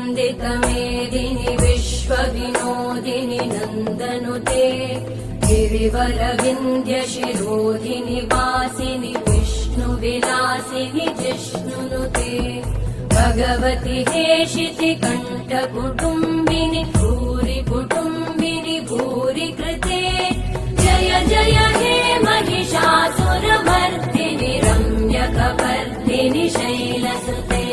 नन्दितमेदिनि विश्वविनोदिनि नन्दनुते गिरिवरविन्द्यशिरोधिनि वासिनि विष्णुविलासिनि जिष्णुनुते भगवति हेशिति कण्ठकुटुम्बिनि भूरि कुटुम्बिनि भूरि कृते जय जय हे महिषासुरमर्दिनि रम्यकपर्दिनि शैलसुते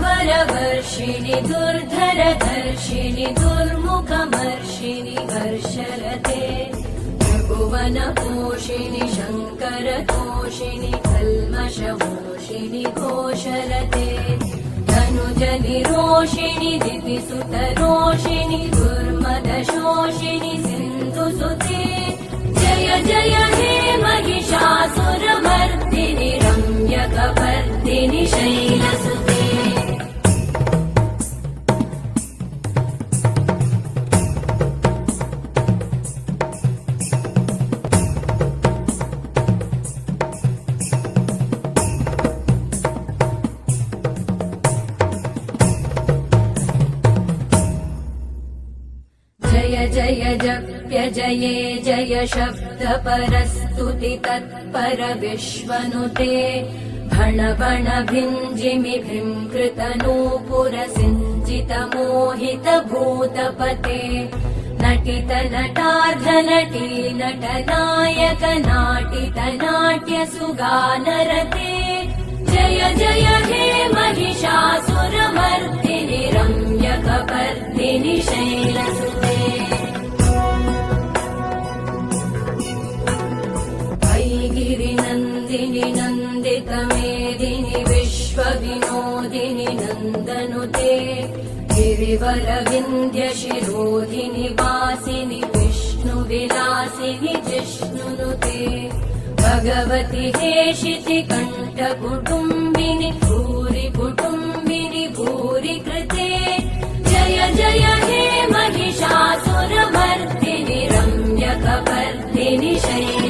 सुरवरवर्षिणि दुर्धरधर्षिणि दुर्मुखमर्षिणि हर्षरते भुवनपोषिणि शङ्करतोषिणि कल्मषमोषिणि घोषरते धनुजनिरोषिणि दितिसुतरोषिणि दुर्मदशोषिणि सिन्धुसुते जय जय हे महिषासुरमर्दिनि रम्यकपर्दिनि शैलसुते जय जय जप्य जये जय शब्द परस्तुति तत्पर विश्वनुते भण भण भिञ्जिमि भृङ्कृत नूपुर सिञ्चित मोहित भूतपते नटित नटार्ध नटी नट नायक नाटित नाट्य सुगानरते जय जय हे महिषासुरमर्दिनि रम्यकपर्दिनि शैलसुते गिरिनन्दिनि नन्दितमेदिनि विश्वविनोदिनि नन्दनुते गिरिवरविन्द्यशिरोधिनि वासिनि विष्णुविलासिनि जिष्णुनुते भगवति हेशिति कण्ठकुटुम्बिनि भूरि कुटुम्बिनि भूरि कृते जय जय हे महिषासुरमर्दिनि रम्यकपर्दिनि शैलसुते